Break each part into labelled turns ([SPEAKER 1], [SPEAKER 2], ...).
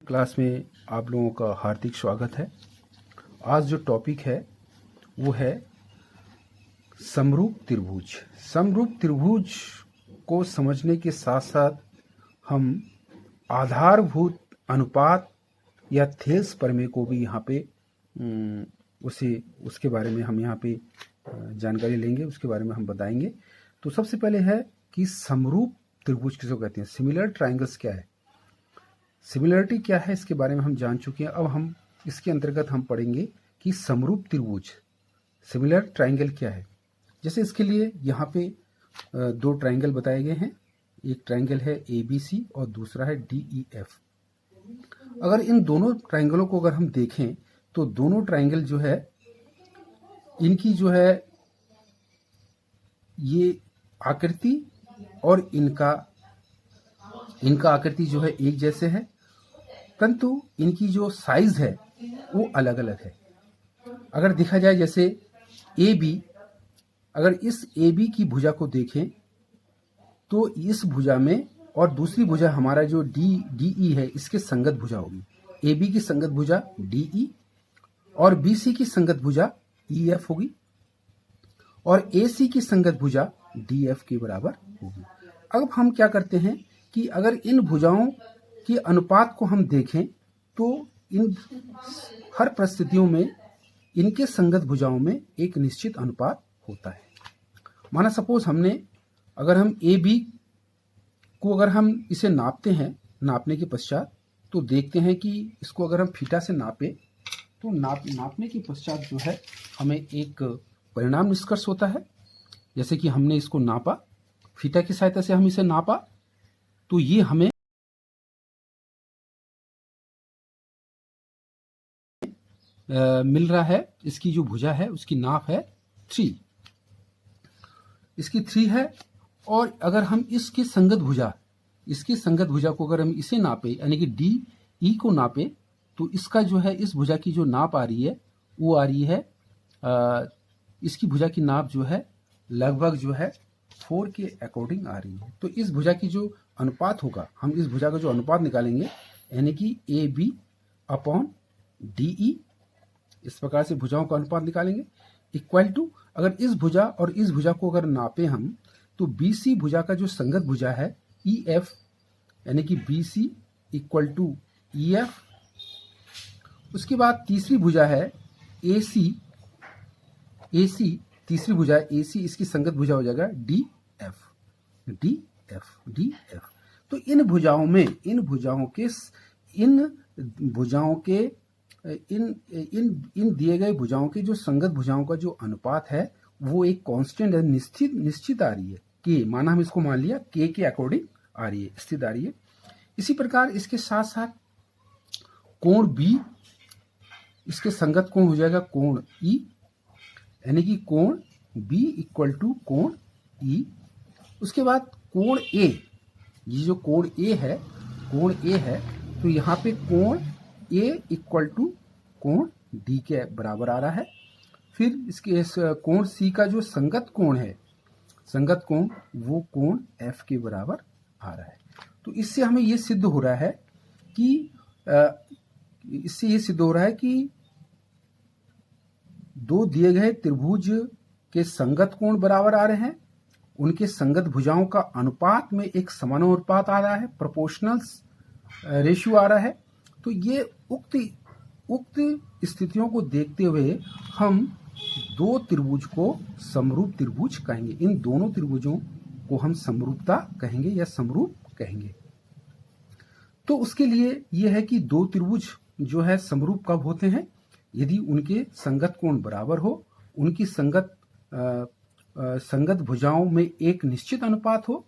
[SPEAKER 1] Class में आप लोगों का हार्दिक स्वागत है। आज जो टॉपिक है वो है समरूप त्रिभुज। समरूप त्रिभुज को समझने के साथ साथ हम आधारभूत अनुपात या थेल्स प्रमेय को भी यहाँ पे उसके बारे में हम यहाँ पे जानकारी लेंगे, उसके बारे में हम बताएंगे। तो सबसे पहले है कि समरूप त्रिभुज किसको कहते हैं, सिमिलर ट्रायंगल्स क्या है, सिमिलरिटी क्या है, इसके बारे में हम जान चुके हैं। अब हम इसके अंतर्गत हम पढ़ेंगे कि समरूप त्रिभुज सिमिलर ट्रायंगल क्या है। जैसे इसके लिए यहाँ पे दो ट्रायंगल बताए गए हैं, एक ट्रायंगल है ABC और दूसरा है DEF। अगर इन दोनों ट्रायंगलों को अगर हम देखें तो दोनों ट्रायंगल जो है इनकी जो है ये आकृति और इनका आकृति जो है एक जैसे है, परंतु इनकी जो साइज है वो अलग अलग है। अगर देखा जाए जैसे AB, अगर इस AB की भुजा को देखें तो इस भुजा में और दूसरी भुजा हमारा जो DE है इसके संगत भुजा होगी। AB की संगत भुजा DE और BC की संगत भुजा EF होगी और AC की संगत भुजा DF के बराबर होगी। अब हम क्या करते हैं कि अगर इन भुजाओं के अनुपात को हम देखें तो इन हर परिस्थितियों में इनके संगत भुजाओं में एक निश्चित अनुपात होता है। माना सपोज हमने अगर हम AB को अगर हम इसे नापते हैं, नापने के पश्चात तो देखते हैं कि इसको अगर हम थीटा से नापे तो नापने के पश्चात जो है हमें एक परिणाम निष्कर्ष होता है। जैसे कि हमने इसको नापा, थीटा की सहायता से हम इसे नापा तो ये हमें मिल रहा है, इसकी जो भुजा है उसकी नाप है 3, इसकी 3 है। और अगर हम इसकी संगत भुजा को अगर हम इसे नापे यानी कि DE को नापे तो इसका जो है इस भुजा की जो नाप आ रही है वो आ रही है इसकी भुजा की नाप जो है लगभग जो है 4 के अकॉर्डिंग आ रही है। तो इस भुजा की जो अनुपात होगा, हम इस भुजा का जो अनुपात निकालेंगे यानी कि AB अपॉन DE, इस प्रकार से भुजाओं का अनुपात निकालेंगे इक्वल टू, अगर इस भुजा और इस भुजा को अगर नापे हम तो BC भुजा का जो संगत भुजा है EF यानी कि BC इक्वल टू EF। उसके बाद तीसरी भुजा है AC, तीसरी भुजा है AC, इसकी संगत भुजा हो जाएगा DF। तो इन दिए गए भुजाओं के जो संगत भुजाओं का जो अनुपात है वो एक कांस्टेंट है, निश्चित आ रही है K, माना हम इसको मान लिया K के अकॉर्डिंग आ रही है, स्थित आ रही है। इसी प्रकार इसके साथ साथ कोण B, इसके संगत कोण हो जाएगा कोण E यानी कि कोण B इक्वल टू कोण E। उसके बाद कोण A, ये जो कोण A है तो यहाँ पे कोण A इक्वल टू कोण D के बराबर आ रहा है। फिर इसके कोण C का जो संगत कोण वो कोण F के बराबर आ रहा है। तो इससे हमें ये सिद्ध हो रहा है कि दो दिए गए त्रिभुज के संगत कोण बराबर आ रहे हैं, उनके संगत भुजाओं का अनुपात में एक समानुपात आ रहा है, प्रोपोर्शनल रेशियो आ रहा है। तो ये उक्त स्थितियों को देखते हुए हम दो त्रिभुज को समरूप त्रिभुज कहेंगे। इन दोनों त्रिभुजों को हम समरूपता कहेंगे या समरूप कहेंगे। तो उसके लिए यह है कि दो त्रिभुज जो है समरूप कब होते हैं, यदि उनके संगत कोण बराबर हो, उनकी संगत भुजाओं में एक निश्चित अनुपात हो।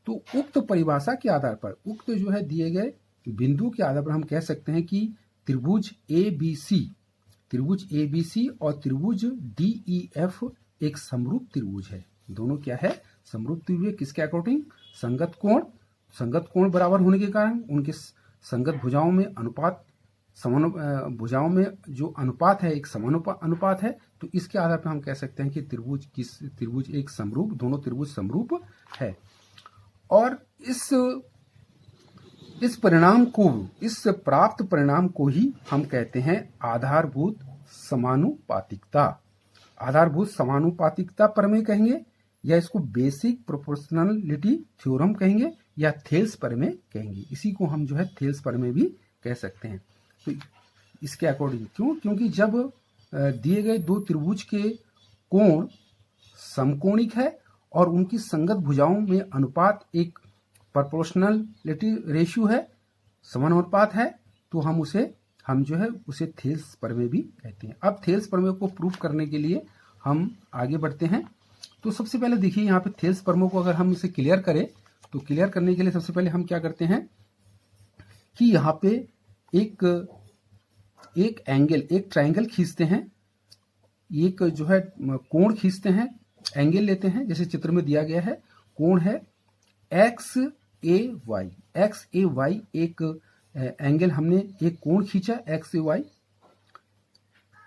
[SPEAKER 1] तो उक्त परिभाषा के आधार पर, उक्त जो है दिए गए बिंदु के आधार पर हम कह सकते हैं कि त्रिभुज ABC और त्रिभुज DEF एक समरूप त्रिभुज है। दोनों क्या है, समरूप त्रिभुज। किसके अकॉर्डिंग, संगत कोण बराबर होने के कारण उनके संगत भुजाओं में भुजाओं में जो अनुपात है एक समानुपात है। तो इसके आधार पर हम कह सकते हैं कि त्रिभुज एक समरूप, दोनों त्रिभुज समरूप है। और इस इस प्राप्त परिणाम को ही हम कहते हैं आधारभूत समानुपातिकता। आधारभूत समानुपातिकता प्रमेय कहेंगे, या इसको बेसिक प्रोपोर्शनलिटी थ्योरम कहेंगे, या थेल्स प्रमेय कहेंगे। इसी को हम जो है थेल्स प्रमेय भी कह सकते हैं। तो इसके अकॉर्डिंग क्योंकि जब दिए गए दो त्रिभुज के कोण समकोणिक है और उनकी संगत भुजाओं में अनुपात एक प्रोपोर्शनलिटी रेशियो है, समानुपात है, तो हम उसे थेल्स प्रमेय भी कहते हैं। अब थेल्स प्रमेय को प्रूव करने के लिए हम आगे बढ़ते हैं। तो सबसे पहले देखिए यहाँ पे थेल्स प्रमेय को अगर हम इसे क्लियर करें, तो क्लियर करने के लिए सबसे पहले हम क्या करते हैं कि यहाँ पे एक ट्रायंगल खींचते हैं, एक जो है कोण खींचते हैं, एंगल लेते हैं, जैसे चित्र में दिया गया है। कोण है XAY, एक एंगल, हमने एक कोण खींचा XAY।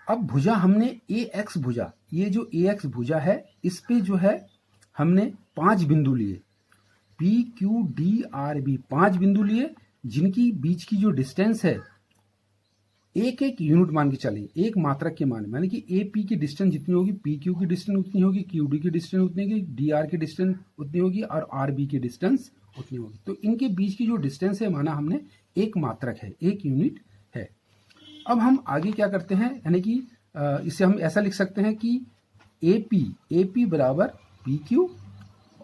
[SPEAKER 1] अब भुजा हमने AX भुजा, ये जो AX भुजा है इस पे जो है हमने 5 बिंदु लिए, PQDRB 5 बिंदु लिए, जिनकी बीच की जो डिस्टेंस है एक यूनिट मान के चलें, एक मात्रक के मान, यानी कि AP की डिस्टेंस जितनी होगी PQ की डिस्टेंस उतनी होगी, QD की डिस्टेंस उतनी होगी, DR की डिस्टेंस उतनी होगी और RB की डिस्टेंस उतनी होगी। तो इनके बीच की जो डिस्टेंस है माना हमने एक मात्रक है, एक यूनिट है। अब हम आगे क्या करते हैं, यानी कि इसे हम ऐसा लिख सकते हैं कि AP बराबर PQ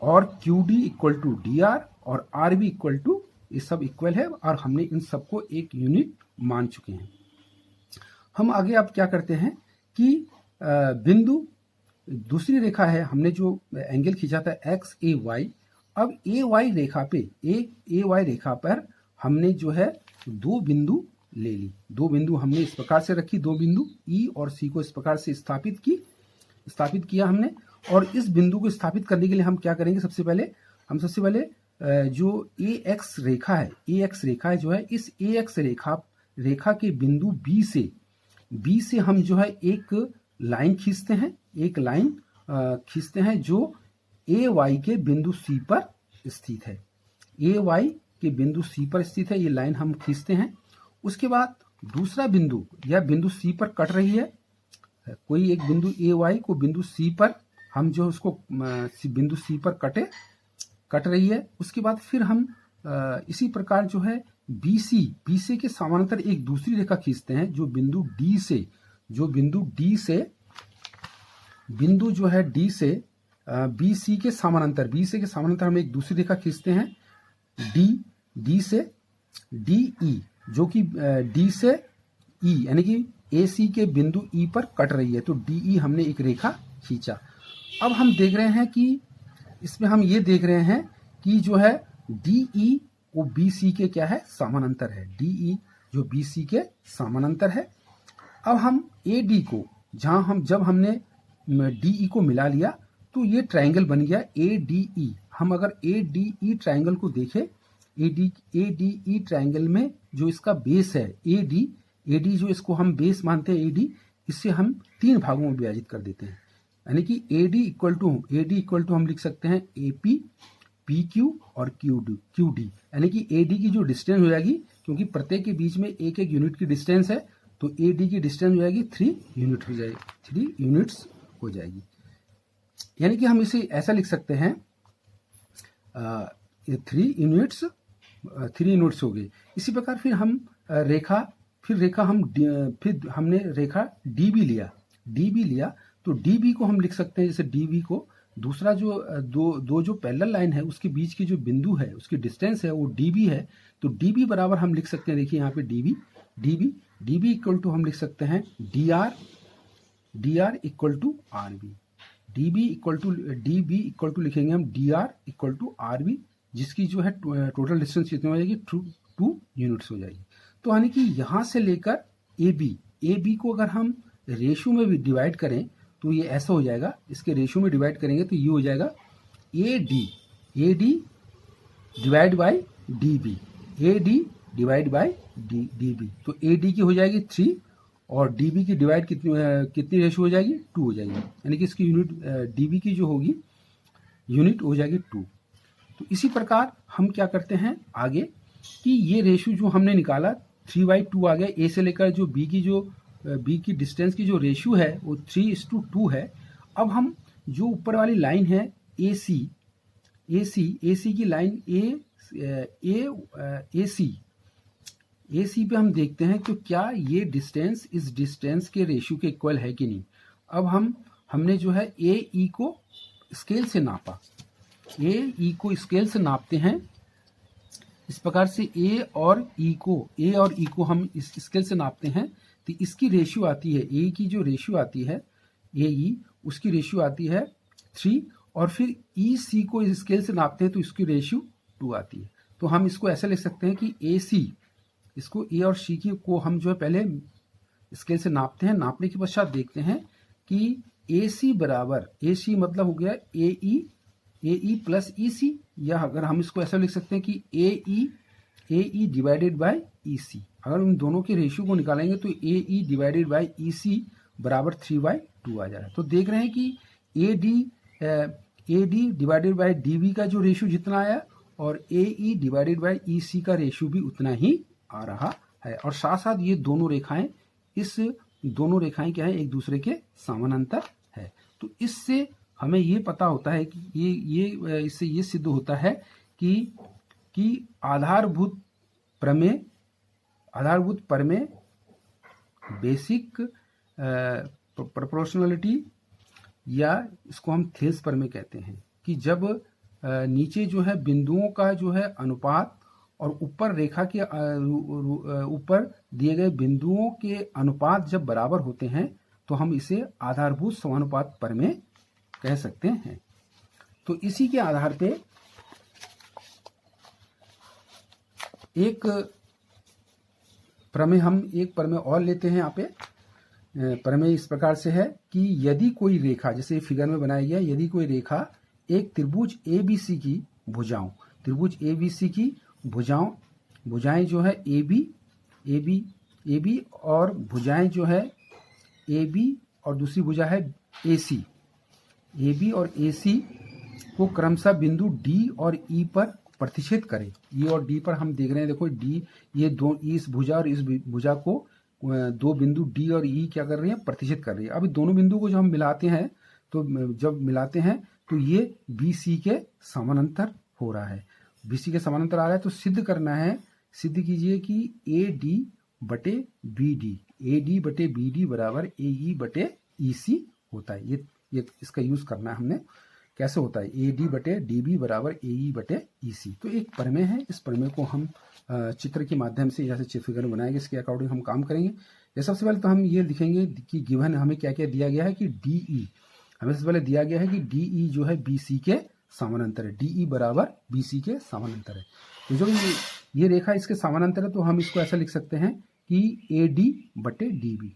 [SPEAKER 1] और QD इक्वल टू DR और RB इक्वल टू, ये सब इक्वल है और हमने इन सबको एक यूनिट मान चुके हैं। हम आगे अब क्या करते हैं कि बिंदु, दूसरी रेखा है, हमने जो एंगल खींचा था XAY, अब AY रेखा पर हमने जो है 2 बिंदु ले ली, 2 बिंदु हमने इस प्रकार से रखी, 2 बिंदु E और C को इस प्रकार से स्थापित किया हमने। और इस बिंदु को स्थापित करने के लिए हम क्या करेंगे, सबसे पहले जो AX रेखा है जो है, इस AX रेखा के बिंदु B से हम जो है एक लाइन खींचते हैं, जो AY के बिंदु C पर स्थित है, AY के बिंदु C पर स्थित है, ये लाइन हम खींचते हैं। उसके बाद दूसरा बिंदु या बिंदु C पर कट रही है, कोई एक बिंदु AY को बिंदु C पर हम जो उसको बिंदु C पर कट रही है। उसके बाद फिर हम इसी प्रकार जो है BC के समानांतर एक दूसरी रेखा खींचते हैं, जो बिंदु D से BC के समानांतर हम एक दूसरी रेखा खींचते हैं, D से DE, जो कि D से E यानी कि AC के बिंदु E पर कट रही है, तो DE हमने एक रेखा खींचा। अब हम देख रहे हैं कि इसमें हम ये देख रहे हैं कि जो है DE वो BC के क्या है, समानांतर है, DE जो BC के समानांतर है। अब हम AD को, जब हमने DE को मिला लिया तो ये ट्रायंगल बन गया ADE। हम अगर ADE ट्रायंगल को देखें, ADE ट्रायंगल में जो इसका बेस है AD जो इसको हम बेस मानते हैं AD, इससे हम 3 भागों में विभाजित कर देते हैं, यानी कि AD इक्वल टू हम लिख सकते हैं AP, PQ और QD, यानी कि AD की जो डिस्टेंस हो जाएगी, क्योंकि प्रत्येक के बीच में एक यूनिट की डिस्टेंस है, तो AD की डिस्टेंस हो जाएगी 3 यूनिट्स हो जाएगी। यानी कि हम इसे ऐसा लिख सकते हैं 3 यूनिट्स हो गए। इसी प्रकार फिर हमने रेखा DB लिया, तो DB को हम लिख सकते हैं, जैसे DB को दूसरा जो जो पैरेलल लाइन है उसके बीच की जो बिंदु है उसकी डिस्टेंस है वो DB है, तो DB बराबर हम लिख सकते हैं, देखिए यहाँ पे DB इक्वल टू हम लिख सकते हैं DR equal to RB, DB equal to लिखेंगे हम DR इक्वल टू RB, जिसकी जो है टोटल डिस्टेंस कितनी हो जाएगी, 2 यूनिट्स हो जाएगी। तो यानी कि यहाँ से लेकर AB को अगर हम रेशियो में भी डिवाइड करें तो ये ऐसा हो जाएगा, इसके रेशियो में डिवाइड करेंगे तो ये हो जाएगा AD divide by DB, AD divide by DB, तो AD की हो जाएगी 3 और DB की डिवाइड कितनी रेशियो हो जाएगी, 2 हो जाएगी, यानी कि इसकी यूनिट DB की जो होगी यूनिट हो जाएगी 2। तो इसी प्रकार हम क्या करते हैं आगे कि ये रेशियो जो हमने निकाला 3/2 आ गया। ए से लेकर जो बी की डिस्टेंस की जो रेशियो है वो 3:2 है। अब हम जो ऊपर वाली लाइन है ए सी की लाइन ए सी पे हम देखते हैं तो क्या ये डिस्टेंस इस डिस्टेंस के रेशियो के इक्वल है कि नहीं। अब हमने जो है ए ई को स्केल से नापा, ए ई को स्केल से नापते हैं इस प्रकार से। ए और ई को हम इस स्केल से नापते हैं तो इसकी रेशियो आती है, ए की जो रेशियो आती है ए ई उसकी रेशियो आती है 3, और फिर ई सी को इस स्केल से नापते हैं तो इसकी रेशियो 2 आती है। तो हम इसको ऐसे लिख सकते हैं कि ए सी, इसको ए और सी की को हम जो है पहले स्केल से नापते हैं, नापने के पश्चात देखते हैं कि ए सी बराबर, ए सी मतलब हो गया ए ई प्लस ई सी, या अगर हम इसको ऐसा लिख सकते हैं कि ए ई डिवाइडेड बाय ई सी। अगर उन दोनों के रेशियो को निकालेंगे तो ए ई डिवाइडेड बाय ई सी बराबर 3/2 आ जाएगा। तो देख रहे हैं कि A D divided by D B का जो रेशियो जितना आया और ए ई डिवाइडेड बाय ई सी का रेशियो भी उतना ही आ रहा है। और साथ साथ ये दोनों रेखाएं क्या है, एक दूसरे के समानांतर है। तो इससे हमें ये पता होता है कि इससे ये सिद्ध होता है कि आधारभूत प्रमेय बेसिक प्रोपोर्शनलिटी, या इसको हम थेल्स प्रमेय कहते हैं, कि जब नीचे जो है बिंदुओं का जो है अनुपात और ऊपर रेखा के ऊपर दिए गए बिंदुओं के अनुपात जब बराबर होते हैं तो हम इसे आधारभूत समानुपात प्रमेय कह सकते हैं। तो इसी के आधार पे एक प्रमेय और लेते हैं। यहाँ पे प्रमेय इस प्रकार से है कि यदि कोई रेखा, जैसे फिगर में बनाया गया, यदि कोई रेखा एक त्रिभुज ABC की भुजाएं जो है ए बी और भुजाएं जो है AB और दूसरी भुजा है AC, AB और AC को क्रमशः बिंदु D और E पर प्रतिच्छेद करें। E और D पर हम देख रहे हैं, देखो D, ये दो, इस भुजा और इस भुजा को दो बिंदु D और E क्या कर रही हैं, प्रतिच्छेद कर रही है। अब दोनों बिंदु को जब हम मिलाते हैं तो ये BC के समानांतर हो रहा है, BC के समानांतर आ रहा है। तो सिद्ध करना है, सिद्ध कीजिए कि AD बटे BD बराबर AE बटे EC होता है। ये इसका यूज करना है हमने। कैसे होता है, AD बटे DB बराबर AE बटे EC। तो एक प्रमेय है, इस प्रमेय को हम चित्र के माध्यम से, जैसे फिगर बनाएंगे, इसके अकॉर्डिंग हम काम करेंगे। ये सबसे पहले तो हम ये लिखेंगे कि गिवन हमें क्या क्या दिया गया है कि DE, हमें सबसे पहले दिया गया है कि DE जो है BC के समानांतर है, DE बराबर BC के समानांतर है। तो जो ये रेखा इसके समानांतर है तो हम इसको ऐसा लिख सकते हैं कि AD बटे DB,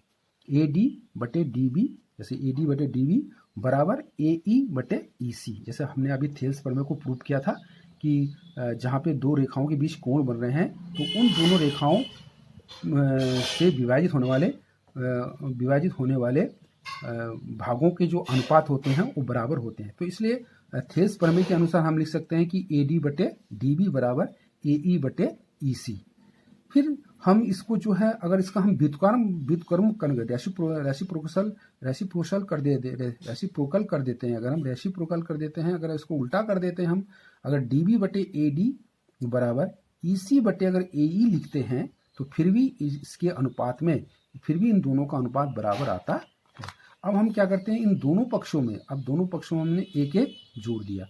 [SPEAKER 1] जैसे AD बटे DB बराबर AE बटे EC। जैसे हमने अभी थेल्स प्रमेय को प्रूव किया था कि जहाँ पे दो रेखाओं के बीच कोण बन रहे हैं तो उन दोनों रेखाओं से विभाजित होने वाले भागों के जो अनुपात होते हैं वो बराबर होते हैं। तो इसलिए थेल्स प्रमेय के अनुसार हम लिख सकते हैं कि AD बटे DB बराबर AE बटे EC। फिर हम इसको जो है, अगर इसका हम व्युत्क्रम रेसिप्रोकल कर देते हैं, अगर इसको उल्टा कर देते हैं हम, अगर DB बटे AD बराबर EC बटे अगर AE लिखते हैं तो फिर भी इसके अनुपात में, फिर भी इन दोनों का अनुपात बराबर आता है। अब हम क्या करते हैं, इन दोनों पक्षों में, हमने एक एक जोड़ दिया,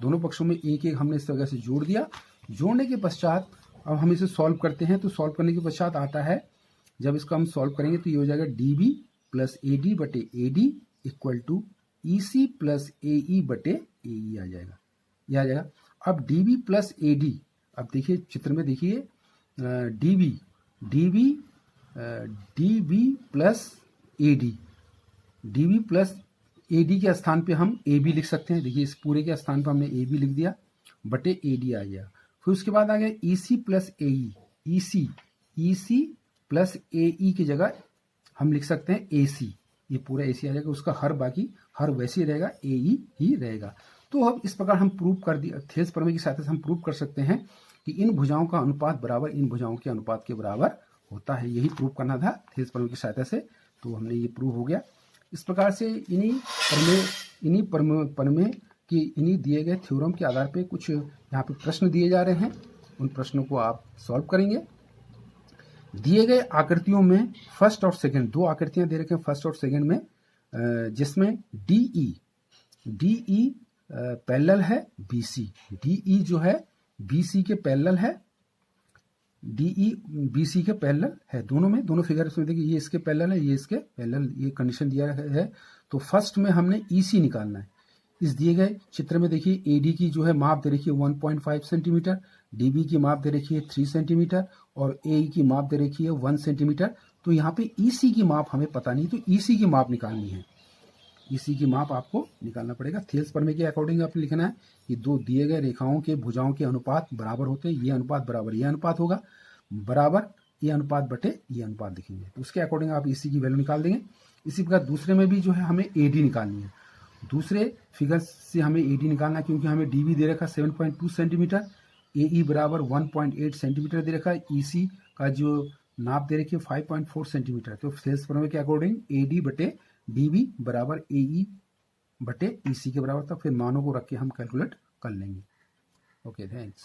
[SPEAKER 1] दोनों पक्षों में एक एक हमने इस तरह से जोड़ दिया। जोड़ने के पश्चात अब हम इसे सॉल्व करते हैं। तो सॉल्व करने के पश्चात आता है, जब इसको हम सॉल्व करेंगे तो ये हो जाएगा DB प्लस AD बटे AD equal to EC plus AE बटे AE आ जाएगा। अब DB प्लस AD, अब देखिए चित्र में देखिए, DB प्लस AD के स्थान पे हम AB लिख सकते हैं। देखिए इस पूरे के स्थान पर हमने AB लिख दिया, बटे AD आ गया। फिर उसके बाद आ गया EC plus AE, EC plus AE की जगह हम लिख सकते हैं AC, ये पूरा AC आ जाएगा, उसका हर वैसे ही रहेगा, AE ही रहेगा। तो अब इस प्रकार हम प्रूव कर दिया, थेल्स प्रमेय की सहायता से हम प्रूव कर सकते हैं कि इन भुजाओं का अनुपात बराबर इन भुजाओं के अनुपात के बराबर होता है। यही प्रूव करना था थेल्स प्रमेय की सहायता से, तो हमने ये प्रूव हो गया। इस प्रकार से इन्हीं प्रमेय कि इन्हीं दिए गए थ्योरम के आधार पे कुछ यहाँ पे प्रश्न दिए जा रहे हैं, उन प्रश्नों को आप सॉल्व करेंगे। दिए गए आकृतियों में फर्स्ट और सेकंड, दो आकृतियां दे रखे हैं फर्स्ट और सेकंड में, जिसमें DE पैरेलल है BC, DE जो है BC के पैरेलल है, DE BC के पैरेलल है, दोनों में, दोनों फिगर्स में देखिए ये इसके पैरेलल है, ये इसके पैरेलल, ये कंडीशन दिया है। तो फर्स्ट में हमने EC निकालना है। इस दिए गए चित्र में देखिए AD की जो है माप दे रखी है 1.5 सेंटीमीटर, DB की माप दे रखी है 3 सेंटीमीटर और AE की माप दे रखी है 1 सेंटीमीटर। तो यहाँ पे EC की माप हमें पता नहीं, तो EC की माप निकालनी है। EC की माप आपको निकालना पड़ेगा। थेल्स प्रमेय के अकॉर्डिंग आपने लिखना है कि दो दिए गए रेखाओं के भुजाओं के अनुपात बराबर होते हैं, ये अनुपात बराबर ये अनुपात होगा, बराबर ये अनुपात बटे ये अनुपात लिखेंगे। तो उसके अकॉर्डिंग आप EC की वैल्यू निकाल देंगे। इसी प्रकार दूसरे में भी जो है हमें AD निकालनी है। दूसरे फिगर से हमें AD निकालना है, क्योंकि हमें DB दे रखा 7.2 सेंटीमीटर, AE बराबर 1.8 सेंटीमीटर दे रखा है, EC का जो नाप दे रखी है 5.4 सेंटीमीटर। तो थेल्स प्रमेय के अकॉर्डिंग AD बटे DB बराबर AE बटे EC के बराबर था। फिर मानों को रख के हम कैलकुलेट कर लेंगे। Okay, thanks.